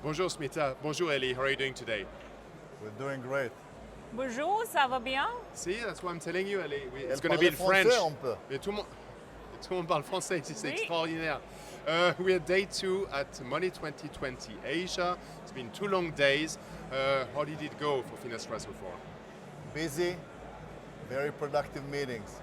Bonjour Smita, bonjour Ellie, how are you doing today? We're doing great. Bonjour, ça va bien? See, that's what I'm telling you Ellie. It's Elle going to be in parlait French. français un peu. Mais tout le monde parle français ici, c'est Oui. extraordinaire. We're at day 2 at Money 2020 Asia. It's been 2 long days. How did it go for Finastra so far? Busy, very productive meetings.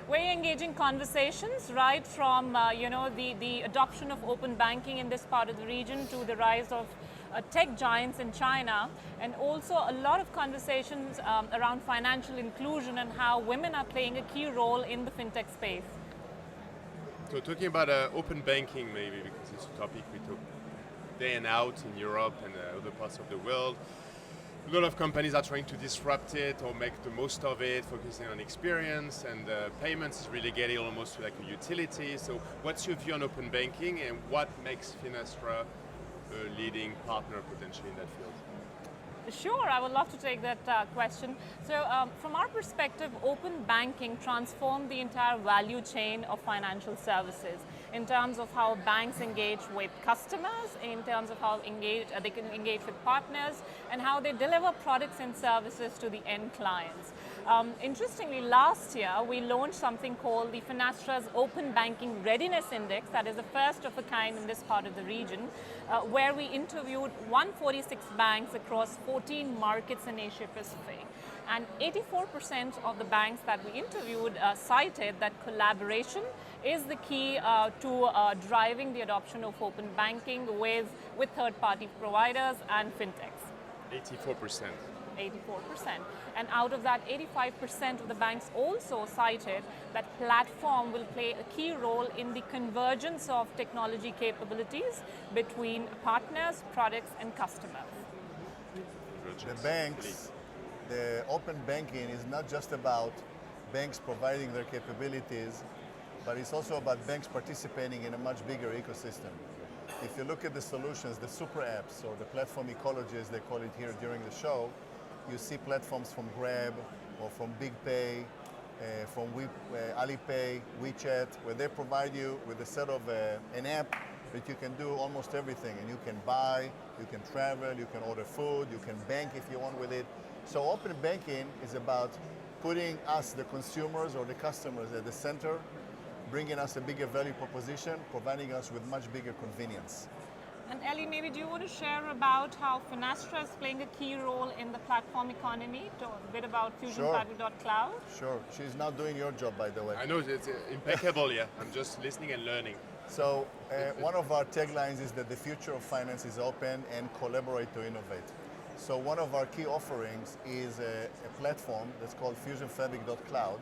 Very engaging conversations, right from the adoption of open banking in this part of the region to the rise of tech giants in China, and also a lot of conversations around financial inclusion and how women are playing a key role in the fintech space. So talking about open banking maybe, because it's a topic we talk day and out in Europe and other parts of the world. A lot of companies are trying to disrupt it or make the most of it, focusing on experience, and payments is really getting almost like a utility. So what's your view on open banking, and what makes Finastra a leading partner potentially in that field? Sure, I would love to take that question. So from our perspective, open banking transformed the entire value chain of financial services in terms of how banks engage with customers, in terms of how they can engage with partners, and how they deliver products and services to the end clients. Interestingly, last year we launched something called the Finastra's Open Banking Readiness Index, that is the first of a kind in this part of the region, where we interviewed 146 banks across 14 markets in Asia Pacific. And 84% of the banks that we interviewed cited that collaboration is the key to driving the adoption of open banking with third-party providers and fintechs. 84%. 84%. And out of that, 85% of the banks also cited that platform will play a key role in the convergence of technology capabilities between partners, products, and customers. The banks, the open banking is not just about banks providing their capabilities, but it's also about banks participating in a much bigger ecosystem. If you look at the solutions, the super apps or the platform ecology as they call it here during the show, you see platforms from Grab or from BigPay, from Alipay, WeChat, where they provide you with a set of an app that you can do almost everything, and you can buy, you can travel, you can order food, you can bank if you want with it. So open banking is about putting us, the consumers or the customers, at the center, bringing us a bigger value proposition, providing us with much bigger convenience. And Ellie, maybe do you want to share about how Finastra is playing a key role in the platform economy? A bit about FusionFabric.cloud? Sure. She's now doing your job, by the way. I know it's impeccable, yeah. I'm just listening and learning. So one of our taglines is that the future of finance is open and collaborate to innovate. So one of our key offerings is a platform that's called FusionFabric.cloud.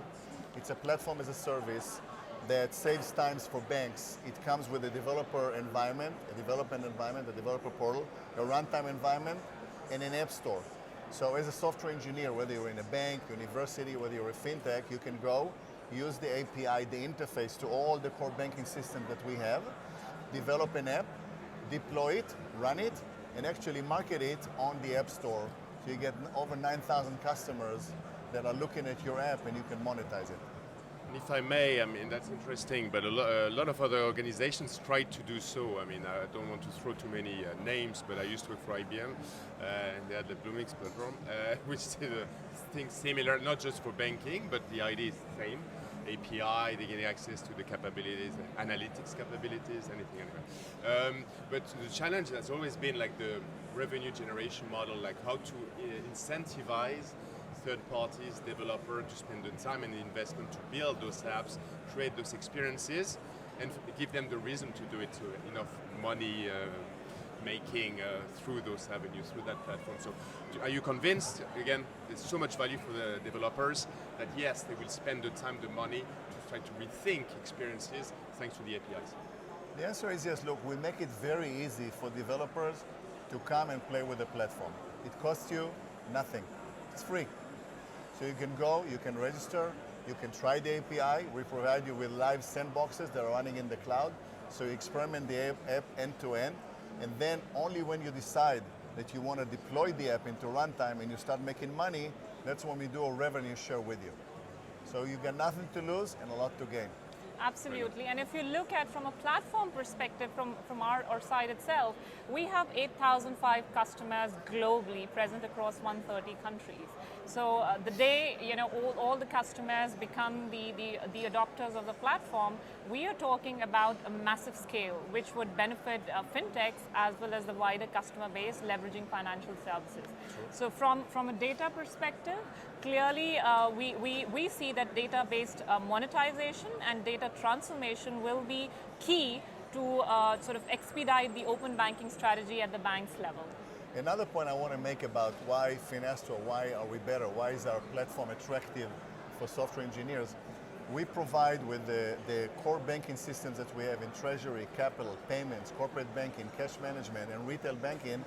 It's a platform as a service that saves times for banks. It comes with a developer environment, a development environment, a developer portal, a runtime environment, and an app store. So as a software engineer, whether you're in a bank, university, whether you're a fintech, you can go, use the API, the interface to all the core banking systems that we have, develop an app, deploy it, run it, and actually market it on the app store. So you get over 9,000 customers that are looking at your app and you can monetize it. And if I may, I mean, that's interesting, but a lot of other organizations tried to do so. I mean, I don't want to throw too many names, but I used to work for IBM, and they had the Bluemix platform, which did things similar, not just for banking, but the idea is the same. API, they get access to the capabilities, analytics capabilities, anything anyway. But the challenge has always been like the revenue generation model, like how to incentivize third parties, developer to spend the time and the investment to build those apps, create those experiences, and give them the reason to do it, so enough money making through those avenues, through that platform. So are you convinced, again, there's so much value for the developers, that yes, they will spend the time, the money to try to rethink experiences thanks to the APIs? The answer is yes. Look, we make it very easy for developers to come and play with the platform. It costs you nothing. It's free. So you can go, you can register, you can try the API. We provide you with live sandboxes that are running in the cloud. So you experiment the app end to end. And then only when you decide that you want to deploy the app into runtime and you start making money, that's when we do a revenue share with you. So you got nothing to lose and a lot to gain. Absolutely, and if you look at from a platform perspective, from our side itself, we have 8,005 customers globally present across 130 countries. So the day all the customers become the adopters of the platform, we are talking about a massive scale, which would benefit fintechs as well as the wider customer base leveraging financial services. Sure. So from a data perspective, clearly we see that data-based monetization and data transformation will be key to sort of expedite the open banking strategy at the bank's level. Another point I want to make about why Finastra, why are we better, why is our platform attractive for software engineers, we provide with the core banking systems that we have in treasury, capital, payments, corporate banking, cash management, and retail banking,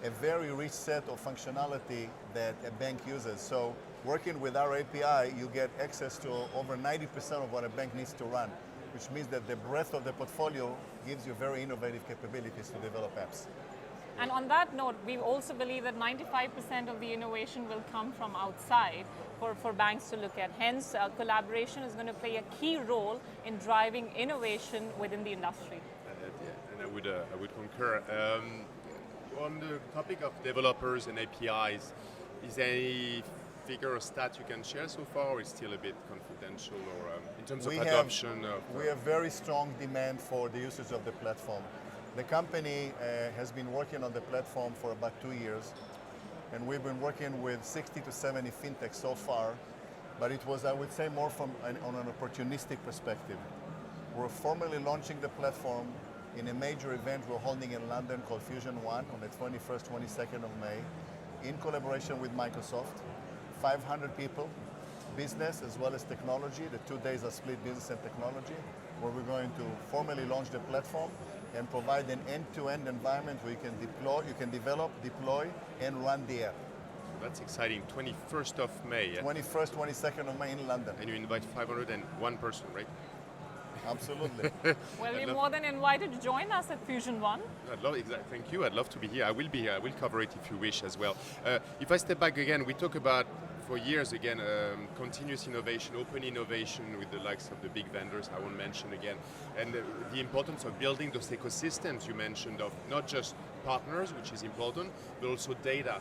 a very rich set of functionality that a bank uses. So working with our API, you get access to over 90% of what a bank needs to run, which means that the breadth of the portfolio gives you very innovative capabilities to develop apps. And on that note, we also believe that 95% of the innovation will come from outside for banks to look at. Hence, collaboration is going to play a key role in driving innovation within the industry. And I would concur. On the topic of developers and APIs, is there any figure or stat you can share so far, or is still a bit confidential, or in terms of adoption? We have very strong demand for the usage of the platform. The company has been working on the platform for about 2 years, and we've been working with 60 to 70 fintechs so far, but it was, I would say, more on an opportunistic perspective. We're formally launching the platform in a major event we're holding in London called Fusion One on the 21st, 22nd of May, in collaboration with Microsoft. 500 people, business as well as technology. The 2 days are split business and technology, where we're going to formally launch the platform and provide an end-to-end environment where you can develop, deploy, and run the app. That's exciting. 21st of May. 21st, 22nd of May in London. And you invite 501 person, right? Absolutely. Well, you're more than invited to join us at Fusion One. Thank you. I'd love to be here. I will be here. I will cover it if you wish as well. If I step back again, we talk about for years again continuous innovation, open innovation with the likes of the big vendors. I won't mention again, and the importance of building those ecosystems you mentioned of not just partners, which is important, but also data.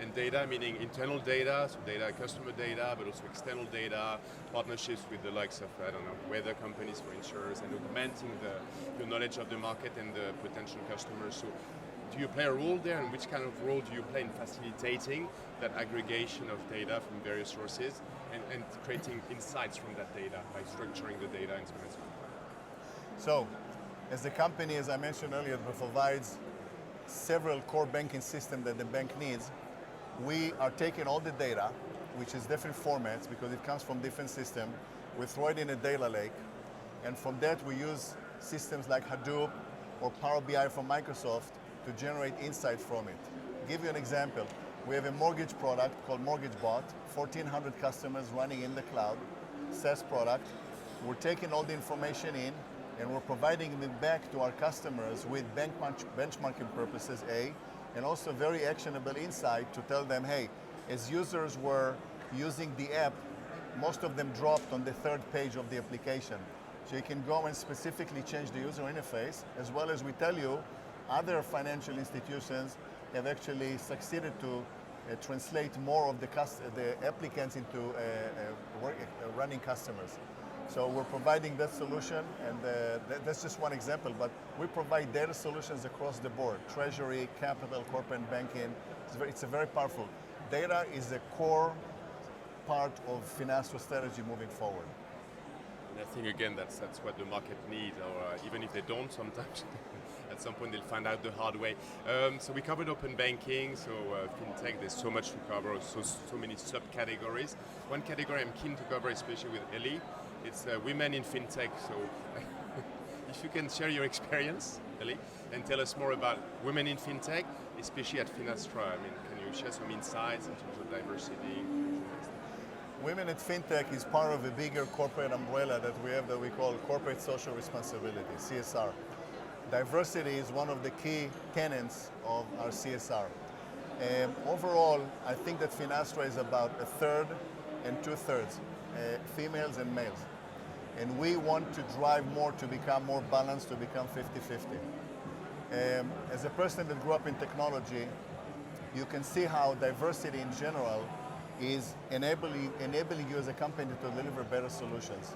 And data meaning internal data, so data, customer data, but also external data, partnerships with the likes of, I don't know, weather companies for insurers, and augmenting the knowledge of the market and the potential customers. So do you play a role there, and which kind of role do you play in facilitating that aggregation of data from various sources and creating insights from that data by structuring the data and so on and so on? So, as the company, as I mentioned earlier, provides several core banking systems that the bank needs, we are taking all the data, which is different formats because it comes from different systems. We throw it in a data lake, and from that we use systems like Hadoop or Power BI from Microsoft to generate insight from it. Give you an example. We have a mortgage product called MortgageBot, 1,400 customers running in the cloud, SaaS product. We're taking all the information in, and we're providing it back to our customers with benchmarking purposes, and also very actionable insight to tell them, hey, as users were using the app, most of them dropped on the 3rd page of the application. So you can go and specifically change the user interface, as well as we tell you, other financial institutions have actually succeeded to translate more of the applicants into running customers. So we're providing that solution, and that's just one example, but we provide data solutions across the board, treasury, capital, corporate banking. It's a very powerful. Data is a core part of Finastra's strategy moving forward. And I think again that's what the market needs, or even if they don't sometimes, at some point they'll find out the hard way. So we covered open banking, so fintech, there's so much to cover, so many subcategories. One category I'm keen to cover, especially with Ellie, it's women in fintech. So if you can share your experience, Ellie, and tell us more about women in fintech, especially at Finastra. I mean, can you share some insights in terms of diversity? Women at FinTech is part of a bigger corporate umbrella that we have that we call Corporate Social Responsibility, CSR. Diversity is one of the key tenets of our CSR. Overall, I think that Finastra is about 1/3 and 2/3, females and males. And we want to drive more to become more balanced, to become 50-50. As a person that grew up in technology, you can see how diversity in general is enabling you as a company to deliver better solutions.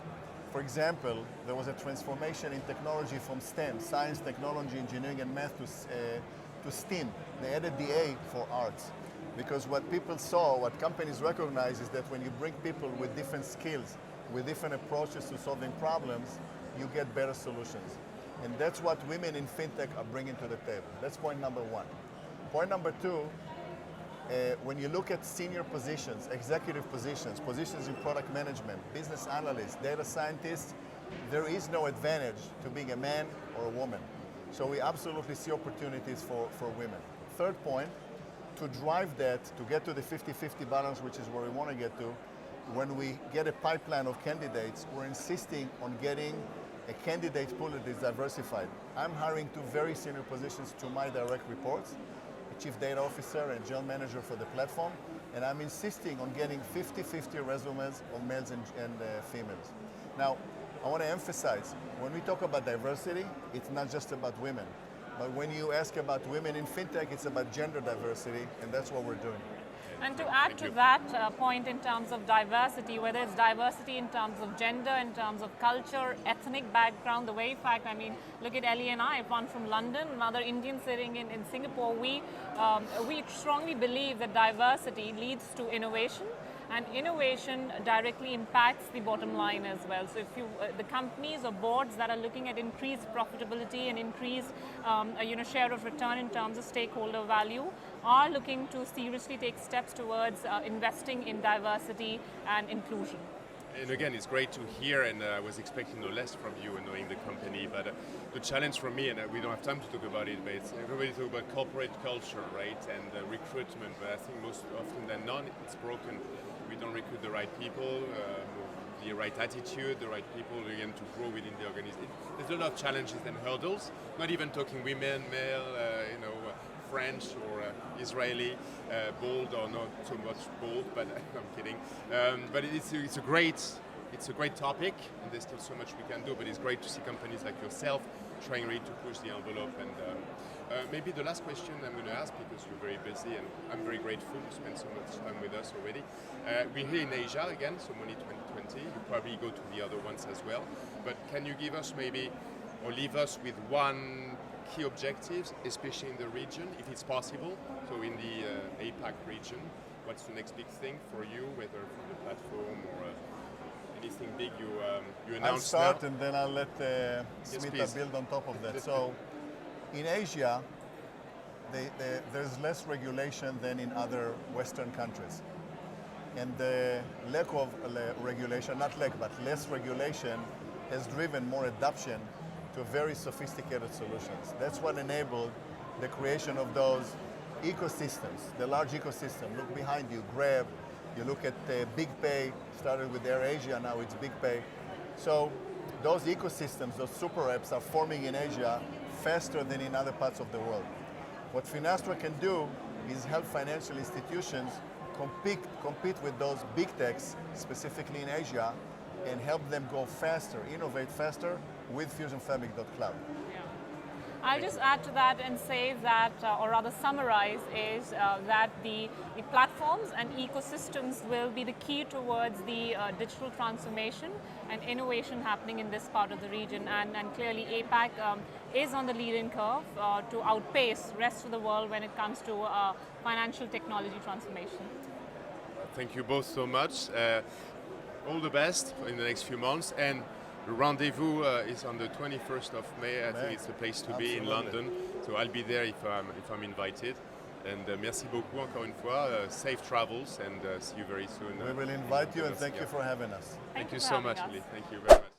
For example, there was a transformation in technology from STEM, science, technology, engineering, and math, to STEAM. They added the A for arts. Because what people saw, what companies recognize, is that when you bring people with different skills, with different approaches to solving problems, you get better solutions. And that's what women in fintech are bringing to the table. That's point number one. Point number two, when you look at senior positions, executive positions, positions in product management, business analysts, data scientists, there is no advantage to being a man or a woman. So we absolutely see opportunities for women. Third point, to drive that, to get to the 50-50 balance, which is where we want to get to, when we get a pipeline of candidates, we're insisting on getting a candidate pool that is diversified. I'm hiring 2 very senior positions to my direct reports, a chief data officer and general manager for the platform, and I'm insisting on getting 50-50 resumes of males and females. Now, I want to emphasize, when we talk about diversity, it's not just about women. But when you ask about women in fintech, it's about gender diversity, and that's what we're doing. And to add to that point in terms of diversity, whether it's diversity in terms of gender, in terms of culture, ethnic background, the very fact, I mean, look at Ellie and I, one from London, another Indian sitting in Singapore. We strongly believe that diversity leads to innovation, and innovation directly impacts the bottom line as well. So if the companies or boards that are looking at increased profitability and increased share of return in terms of stakeholder value are looking to seriously take steps towards investing in diversity and inclusion. And again, it's great to hear, and I was expecting no less from you and knowing the company, but the challenge for me, and we don't have time to talk about it, but it's, everybody talks about corporate culture, right, and recruitment, but I think most often than not, it's broken. We don't recruit the right people, the right attitude, the right people, again, to grow within the organization. There's a lot of challenges and hurdles, not even talking women, male, French or Israeli, bold or not so much bold, but I'm kidding. But it's a great topic, and there's still so much we can do. But it's great to see companies like yourself trying really to push the envelope. And maybe the last question I'm going to ask, because you're very busy, and I'm very grateful you spent so much time with us already. We're here in Asia again, so Money 2020. You probably go to the other ones as well. But can you give us maybe, or leave us with one key objectives, especially in the region, if it's possible? So in the APAC region, what's the next big thing for you, whether for the platform or anything big you announced? I'll start now? and then I'll let Smita build on top of that. So in Asia, there's less regulation than in other Western countries. And the lack of regulation, not lack, but less regulation has driven more adoption to very sophisticated solutions. That's what enabled the creation of those ecosystems, the large ecosystem. Look behind you, Grab, you look at BigPay, started with AirAsia, now it's BigPay. So those ecosystems, those super apps are forming in Asia faster than in other parts of the world. What Finastra can do is help financial institutions compete with those big techs, specifically in Asia, and help them go faster, innovate faster with FusionFabric.cloud. Yeah. I'll just add to that and say that, or rather summarize, is that the platforms and ecosystems will be the key towards the digital transformation and innovation happening in this part of the region. And clearly APAC is on the leading curve to outpace the rest of the world when it comes to financial technology transformation. Thank you both so much. All the best in the next few months. And the rendezvous is on the 21st of May. I think it's the place to be in London. So I'll be there if I'm invited. And merci beaucoup encore une fois. Safe travels, and see you very soon. We will invite you, and thank you for having us. Thank you so much, Lee. Thank you very much.